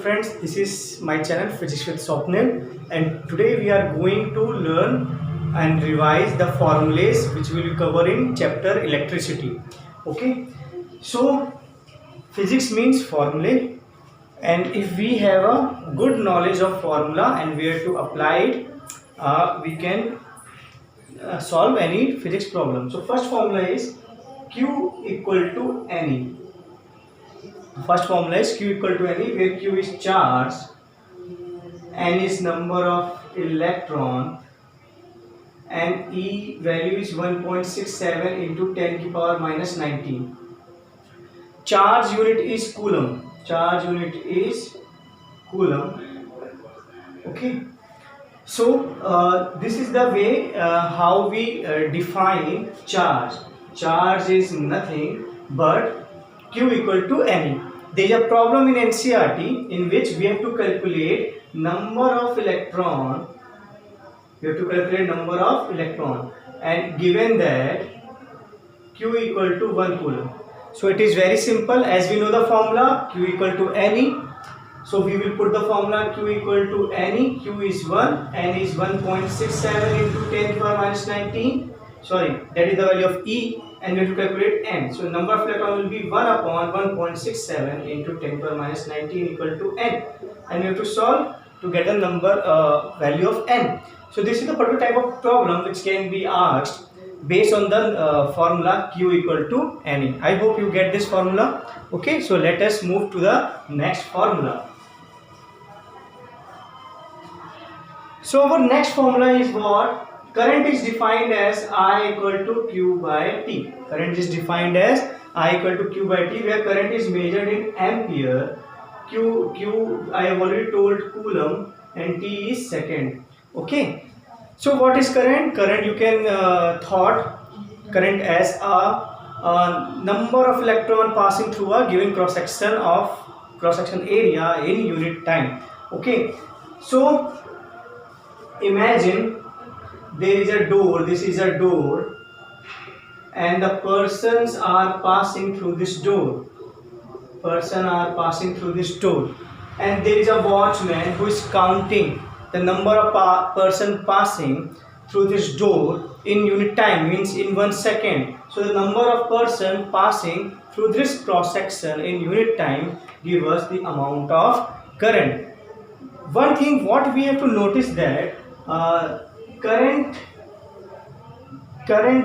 Friends, this is my channel Physics with Swapnil, and today we are going to learn and revise the formulas which we will cover in chapter electricity. Okay, so physics means formulae, and if we have a good knowledge of formula and where to apply it, we can solve any physics problem. So first formula is Q equal to Ne. First formula is Q equal to Ne, where Q is charge, N is number of electron, and E value is 1.67 into 10 to the power minus 19. Charge unit is coulomb. Charge unit is coulomb. Okay. So this is the way how we define charge. Charge is nothing but Q equal to Ne. There is a problem in NCERT in which we have to calculate number of electron. We have to calculate number of electron, and given that Q equal to 1 coulomb. So it is very simple. As we know the formula, Q equal to Ne. So we will put the formula Q equal to Ne. Q is 1, N is 1.67 into 10 to the power minus 19. Sorry, that is the value of E, and we have to calculate N. So number of electron will be 1 upon 1.67 into 10 to the power minus 19 equal to N. And we have to solve to get the number value of N. So this is the particular type of problem which can be asked based on the formula Q equal to Ne. I hope you get this formula. Okay, so let us move to the next formula. So our next formula is what? Current is defined as I equal to Q by T. Current is defined as I equal to Q by T, where current is measured in ampere. Q I have already told coulomb, and T is second. Okay. So what is current? Current you can thought current as a number of electron passing through a given cross section area in unit time. Okay. So imagine there is a door. This is a door, and the persons are passing through this door. Person are passing through this door, and there is a watchman who is counting the number of person passing through this door in unit time, means in 1 second. So the number of person passing through this cross section in unit time give us the amount of current. One thing what we have to notice that current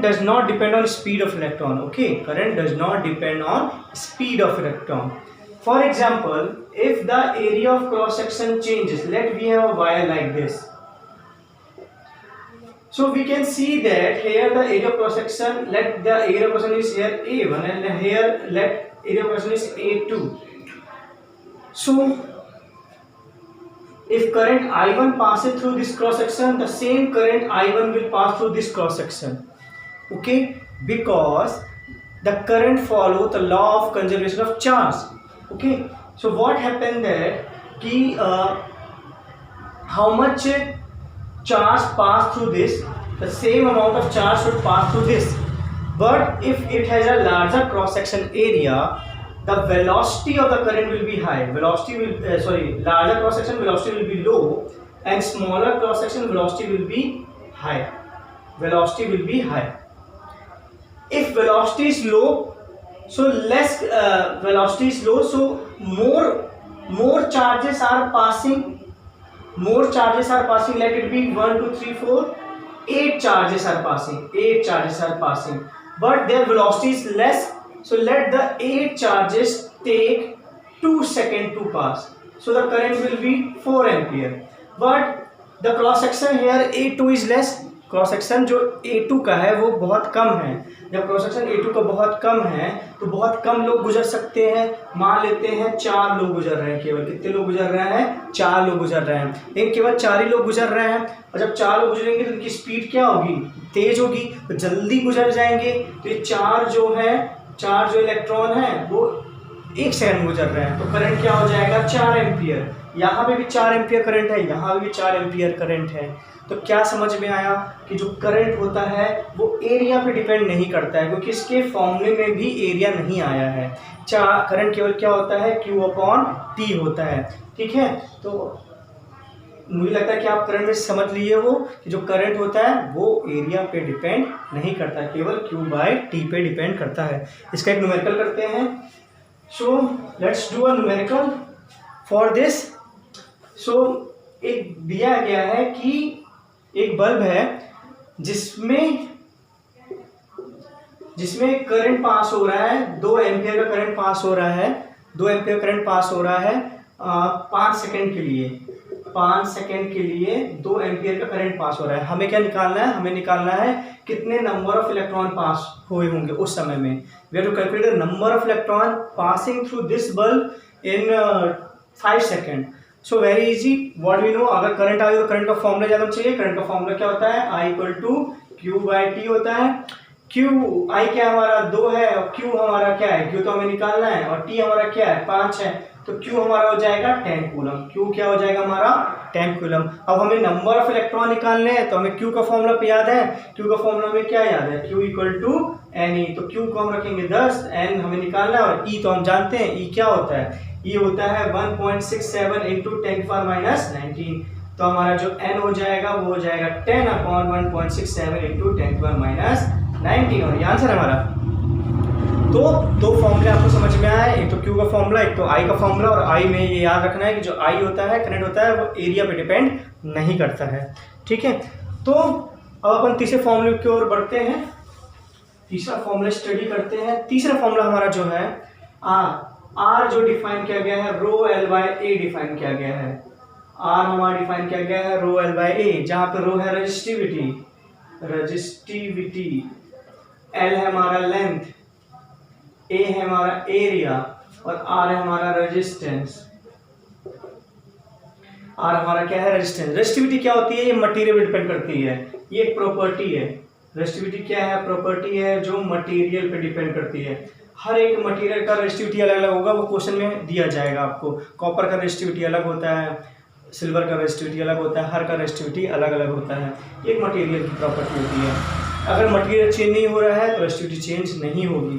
does not depend on speed of electron. Okay, current does not depend on speed of electron. For example, if the area of cross section changes, let we have a wire like this. So we can see that here the area of cross section, let the area of cross section is here A1, and here let area of cross section is A2. So if current I1 passes through this cross section, the same current I1 will pass through this cross section. Okay, because the current follows the law of conservation of charge. Okay, so what happened that how much charge pass through this, the same amount of charge should pass through this. But if it has a larger cross section area, the velocity of the current will be high. Larger cross section velocity will be low, and smaller cross section velocity will be high. Velocity will be high. If velocity is low, so less velocity is low, so more charges are passing. More charges are passing. Let it be 1, 2, 3, 4. 8 charges are passing. 8 charges are passing, but their velocity is less. So let the 8 charges take 2 seconds to pass. So the current will be 4 ampere. But the cross section here A2 is less. Cross section जो A2 का है वो बहुत कम है. जब cross section A2 का बहुत कम है तो बहुत कम लोग गुजर सकते हैं. मान लेते हैं 4 लोग गुजर रहे हैं. केवल कितने लोग गुजर रहे हैं? 4 लोग गुजर रहे हैं. लेकिन केवल 4 ही लोग गुजर रहे हैं, और जब 4 लोग गुजरेंगे तो उनकी स्पीड क्या होगी? तेज होगी, तो जल्दी गुजर जाएंगे. तो ये 4 जो इलेक्ट्रॉन है वो 1 सेकंड गुजर रहा है, तो करंट क्या हो जाएगा 4 एम्पियर। यहाँ पे भी 4 एम्पियर करंट है, यहाँ भी 4 एम्पियर करंट है। तो क्या समझ में आया कि जो करंट होता है वो एरिया पे डिपेंड नहीं करता है, क्योंकि इसके फॉर्मूले में भी एरिया नहीं आया है। करंट केवल क्या होता है, Q/T होता है। ठीक है, तो मुझे लगता है कि आप करंट में समझ लिए हो कि जो करंट होता है वो एरिया पे डिपेंड नहीं करता, केवल Q/T पे डिपेंड करता है। इसका एक न्यूमेरिकल करते हैं। So let's do a numerical for this. So एक दिया गया है कि एक बल्ब है जिसमें करंट पास हो रहा है, 2 एम्पियर का करंट पास हो रहा है, 2 एम्पियर करंट पास हो रहा है 5 सेकेंड के लिए। 5 सेकेंड के लिए 2 एम्पियर का करंट पास हो रहा है। हमें क्या निकालना है, हमें निकालना है कितने नंबर ऑफ इलेक्ट्रॉन पास हुए होंगे उस समय में। We have to calculate the number of electron passing through this bulb in 5 second. So very easy, what we know, अगर करंट आ गया तो करंट का फॉर्मूला जानना चाहिए। करंट का फॉर्मूला क्या होता है, I=Q/T होता है। I क्या हमारा 2 है और Q हमारा क्या है, Q तो हमें निकालना है, और T हमारा क्या है 5 है, तो Q हमारा हो जाएगा 10 कूलम। Q क्या हो जाएगा हमारा 10 कूलम। अब हमें नंबर ऑफ इलेक्ट्रॉन निकालने हैं, तो हमें Q का फॉर्मूला पे याद है। Q का फॉर्मूला में क्या याद है, Q=Ne। तो Q को हम रखेंगे 10, N हमें निकालना है, और E तो हम जानते हैं, E क्या होता है, E होता है 1.67 × 10⁻19। तो हमारा जो N हो जाएगा वो हो जाएगा 10/1.67 × 10⁻19, और ये आंसर है हमारा। तो 2 फॉर्मूले आपको समझ में आया, एक तो Q का फॉर्मूला, एक तो I का फॉर्मूला। और I में ये याद रखना है कि जो I होता है, करंट होता है, वो एरिया पे डिपेंड नहीं करता है। ठीक है, तो अब अपन तीसरे फॉर्मूले की ओर बढ़ते हैं, तीसरा फॉर्मूला स्टडी करते हैं। तीसरा फॉर्मूला हमारा जो है R जो डिफाइन किया गया है ρL/A डिफाइन किया गया है। R हमारा डिफाइन किया गया है ρL/A, जहाँ पे रो है रजिस्टिविटी, L है हमारा लेंथ, A है हमारा एरिया, और R है हमारा रेजिस्टेंस। R हमारा क्या है, रेजिस्टेंस। रेजिस्टिविटी क्या होती है, ये मटेरियल पे डिपेंड करती है, ये एक प्रॉपर्टी है। रेजिस्टिविटी क्या है, प्रॉपर्टी है जो मटेरियल पे डिपेंड करती है। हर एक मटेरियल का रेजिस्टिविटी अलग अलग होगा, वो क्वेश्चन में दिया जाएगा आपको। कॉपर का रेजिस्टिविटी अलग होता है, सिल्वर का रेजिस्टिविटी अलग होता है, हर का रेजिस्टिविटी अलग अलग होता है। एक मटेरियल की प्रॉपर्टी होती है। अगर मटेरियल चेंज नहीं हो रहा है तो रेजिस्टिविटी चेंज नहीं होगी।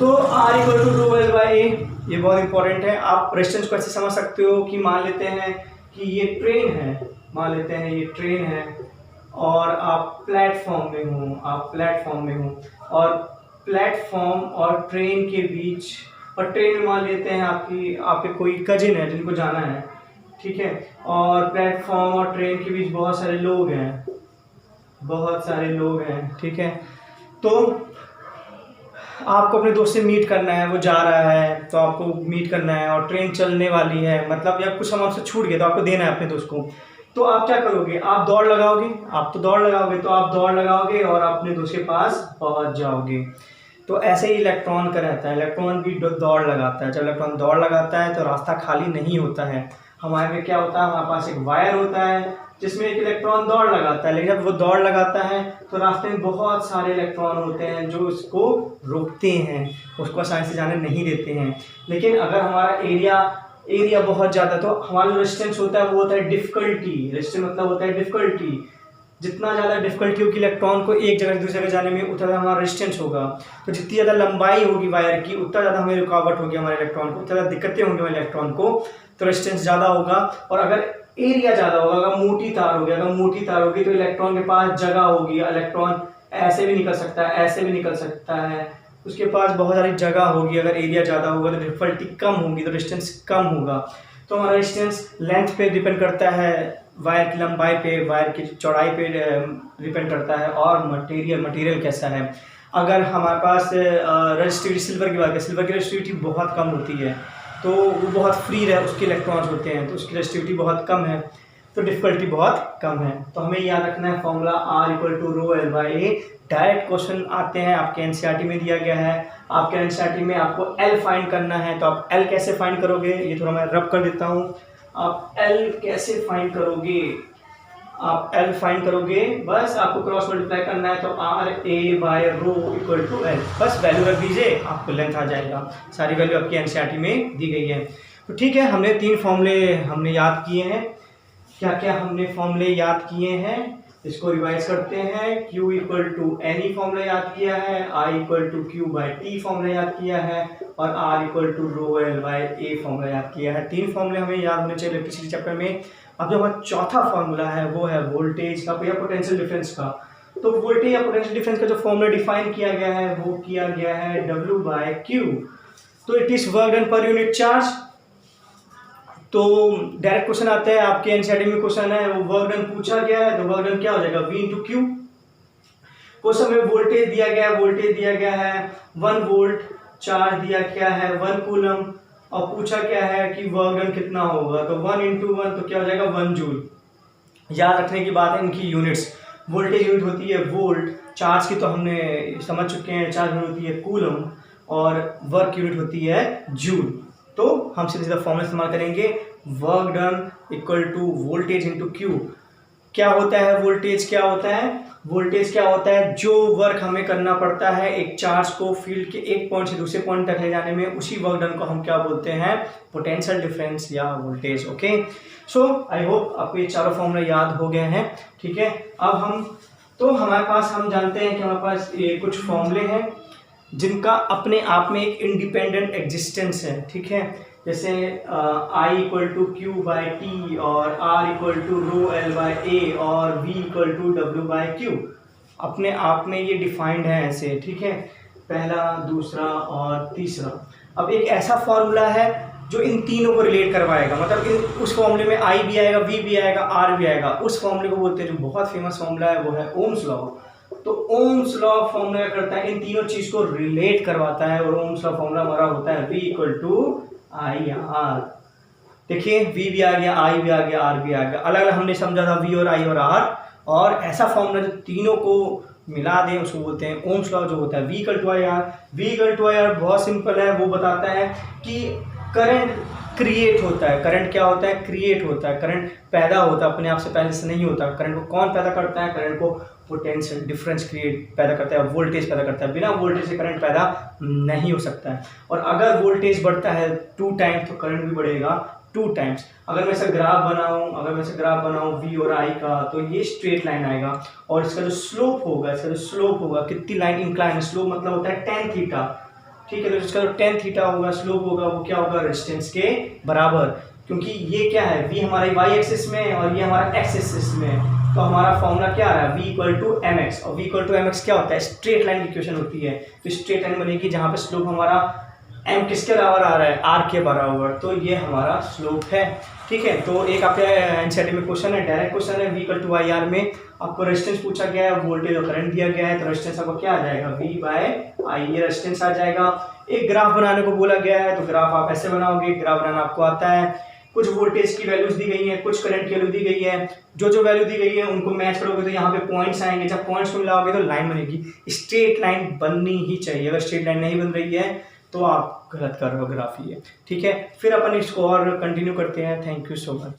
तो R=ρL/A, ये बहुत इंपॉर्टेंट है। आप रेजिस्टेंस को ऐसे समझ सकते हो कि मान लेते हैं कि ये ट्रेन है, मान लेते हैं ये ट्रेन है, और आप प्लेटफॉर्म में हो, और प्लेटफॉर्म और ट्रेन के बीच, और ट्रेन में मान लेते हैं आपके कोई कजिन है जिनको जाना है, ठीक है, और प्लेटफॉर्म और ट्रेन के बीच बहुत सारे लोग हैं, ठीक है। तो आपको अपने दोस्त से मीट करना है, वो जा रहा है तो आपको मीट करना है, और ट्रेन चलने वाली है, मतलब या कुछ सामान से छूट गया तो आपको देना है अपने दोस्त को। तो आप क्या करोगे, आप दौड़ लगाओगे, तो आप दौड़ लगाओगे और अपने दोस्त के पास पहुंच जाओगे। तो ऐसे ही इलेक्ट्रॉन का रहता है, इलेक्ट्रॉन भी दौड़ लगाता है। जब इलेक्ट्रॉन दौड़ लगाता है तो रास्ता खाली नहीं होता है। हमारे में क्या होता है, हमारे पास एक वायर होता है जिसमें एक इलेक्ट्रॉन दौड़ लगाता है, लेकिन जब वो दौड़ लगाता है तो रास्ते में बहुत सारे इलेक्ट्रॉन होते हैं जो उसको रोकते हैं, उसको आसानी से जाने नहीं देते हैं। लेकिन अगर हमारा एरिया बहुत ज़्यादा, तो हमारा जो रेजिस्टेंस होता है वो होता है डिफिकल्टी। रेजिस्टेंस मतलब होता है डिफिकल्टी। जितना ज़्यादा डिफिकल्टी होगी इलेक्ट्रॉन को एक जगह से दूसरी जगह जाने में, उतना ज़्यादा हमारा रेजिस्टेंस होगा। तो जितनी ज़्यादा लंबाई होगी वायर की, उतना ज़्यादा हमें रुकावट होगी हमारे इलेक्ट्रॉन को, उतना ज़्यादा दिक्कतें होंगी हमारे इलेक्ट्रॉन को, तो रेजिस्टेंस ज़्यादा होगा। और अगर एरिया ज़्यादा होगा, अगर मोटी तार होगी तो इलेक्ट्रॉन के पास जगह होगी, इलेक्ट्रॉन ऐसे भी निकल सकता है, ऐसे भी निकल सकता है, उसके पास बहुत सारी जगह होगी। अगर एरिया ज़्यादा होगा तो डिफिकल्टी कम होगी, तो रेजिस्टेंस कम होगा। तो हमारा रेजिस्टेंस लेंथ पे डिपेंड करता है, वायर की लंबाई पे, वायर की चौड़ाई पे डिपेंड करता है, और मटेरियल कैसा है। अगर हमारे पास रेजिस्टिविटी सिल्वर की बात करें, सिल्वर की रेजिस्टिविटी बहुत कम होती है, तो वो बहुत फ्री रहे, उसके इलेक्ट्रॉन्स होते हैं, तो उसकी रेजिस्टिविटी बहुत कम है, तो डिफिकल्टी बहुत कम है। तो हमें याद रखना है फॉर्मूला R=ρL/A। डायरेक्ट क्वेश्चन आते हैं, आपके एनसीईआरटी में दिया गया है। आपके एनसीईआरटी में आपको L फाइंड करना है, तो आप L कैसे फाइंड करोगे, ये थोड़ा मैं रब कर देता हूँ। आप L कैसे फाइंड करोगे, आप L फाइंड करोगे, बस आपको क्रॉस मल्टीप्लाई करना है, तो RA/ρ = L, बस वैल्यू रख दीजिए, आपको लेंथ आ जाएगा। सारी वैल्यू आपकी एनसीईआरटी में दी गई है। तो ठीक है, हमने 3 फॉर्मूले हमने याद किए हैं। क्या क्या हमने फॉर्मूले याद किए हैं, इसको रिवाइज करते हैं। Q = NE फॉर्मूला याद किया है, I = Q/T फॉर्मूला याद किया है, और R = ρL/A फॉर्मूला याद किया है। 3 फॉर्मूले हमें याद होने चाहिए इलेक्ट्रिसिटी चैप्टर में। अब जो हमारा चौथा फॉर्मूला है वो है वोल्टेज का या पोटेंशियल डिफरेंस का। तो वोल्टेज या पोटेंशियल डिफरेंस का जो फॉर्मूला डिफाइन किया गया है वो किया गया है W/Q। तो it is work done per unit charge. तो डायरेक्ट क्वेश्चन आते हैं आपके एनसीईआरटी में, क्वेश्चन है वो वर्क डन पूछा गया है, तो वर्क डन क्या हो जाएगा V × Q। क्वेश्चन में वोल्टेज दिया गया है 1 वोल्ट, चार्ज दिया क्या है 1 कूलम, और पूछा क्या है कि वर्क डन कितना होगा, तो 1 × 1 तो क्या हो जाएगा 1 जूल। याद रखने की बात है इनकी यूनिट्स, वोल्टेज यूनिट होती है वोल्ट, चार्ज की तो हमने समझ चुके हैं, चार्ज यूनिट होती है कूलम, और वर्क यूनिट होती है जूल। तो हम सीधा फॉर्मूला इस्तेमाल करेंगे, वर्क डन = वोल्टेज × Q। क्या होता है वोल्टेज, क्या होता है वोल्टेज, क्या होता है जो वर्क हमें करना पड़ता है एक चार्ज को फील्ड के एक पॉइंट से दूसरे पॉइंट तक ले जाने में, उसी वर्क डन को हम क्या बोलते हैं, पोटेंशियल डिफरेंस या voltage. Okay, so I hope आपको ये चारों फॉर्मूला याद हो गए हैं। ठीक है, अब हमारे पास हम जानते हैं कि हमारे पास ये कुछ फॉर्मूले हैं जिनका अपने आप में एक इंडिपेंडेंट एग्जिस्टेंस है। ठीक है, जैसे I = Q/T और R = ρL/A और V = W/Q, अपने आप में ये डिफाइंड है ऐसे। ठीक है, पहला, दूसरा और तीसरा। अब एक ऐसा फॉर्मूला है जो इन तीनों को रिलेट करवाएगा, मतलब उस फॉर्मूले में I भी आएगा, V भी आएगा, R भी आएगा। उस फॉर्मूले को बोलते हैं, जो बहुत फेमस फॉर्मूला है वो है ओम्स लॉ। तो ओम्स लॉ फॉर्मूला करता है, इन तीनों चीज को रिलेट करवाता है, और ओम्स लॉ फॉर्मूला हमारा होता है V = IR। देखिए V भी आ गया, I भी आ गया, R भी आ गया। अलग अलग हमने समझा था V और I और R, और ऐसा फॉर्मूला जो तीनों को मिला दें उसको बोलते हैं ओम्स लॉ, जो होता है V = IR। V = IR बहुत सिंपल है, वो बताता है कि करंट क्रिएट होता है। करंट क्या होता है, क्रिएट होता है, करंट पैदा होता है, अपने आप से पहले से नहीं होता। करंट को कौन पैदा करता है, करंट को पोटेंशियल डिफरेंस क्रिएट पैदा करता है, वोल्टेज पैदा करता है। बिना वोल्टेज से करंट पैदा नहीं हो सकता है। और अगर वोल्टेज बढ़ता है 2 टाइम्स तो करंट भी बढ़ेगा 2 टाइम्स। अगर मैं ऐसा ग्राफ बनाऊं V और I का, तो ये स्ट्रेट लाइन आएगा, और इसका जो स्लोप होगा, कितनी लाइन इंक्लाइन है, स्लोप मतलब होता है tan थीटा। ठीक है, तो इसका जो tan थीटा होगा, स्लोप होगा, वो क्या होगा, रेजिस्टेंस के बराबर। क्योंकि ये क्या है, V हमारे y एक्सिस में और ये हमारा x एक्सिस में, तो हमारा फॉर्मूला क्या आ रहा है, V = mx। और V = mx क्या होता है, स्ट्रेट लाइन की इक्वेशन होती है। तो स्ट्रेट लाइन बनेगी जहां पे स्लोप हमारा m किसके बराबर आ रहा है, r के बराबर, तो ये हमारा स्लोप है। ठीक है, तो एक आपके एनसीईआरटी में क्वेश्चन है, डायरेक्ट क्वेश्चन है, V = IR में आपको रेजिस्टेंस पूछा गया है, वोल्टेज और करंट दिया गया है, तो रेजिस्टेंस आपको क्या आ जाएगा, V/I, ये रेजिस्टेंस आ जाएगा। एक ग्राफ बनाने को बोला गया है, तो ग्राफ आप ऐसे बनाओगे, ग्राफ बनाना आपको आता है। कुछ वोल्टेज की वैल्यूज दी गई हैं, कुछ करंट की वैल्यू दी गई है, जो वैल्यू दी गई है उनको मैच करोगे तो यहाँ पे पॉइंट्स आएंगे, जब पॉइंट्स को मिलाओगे तो लाइन बनेगी। स्ट्रेट लाइन बननी ही चाहिए, अगर स्ट्रेट लाइन नहीं बन रही है तो आप गलत कर रहे हो ग्राफ ये। ठीक है, फिर अपन इसको और कंटिन्यू करते हैं। Thank you so much.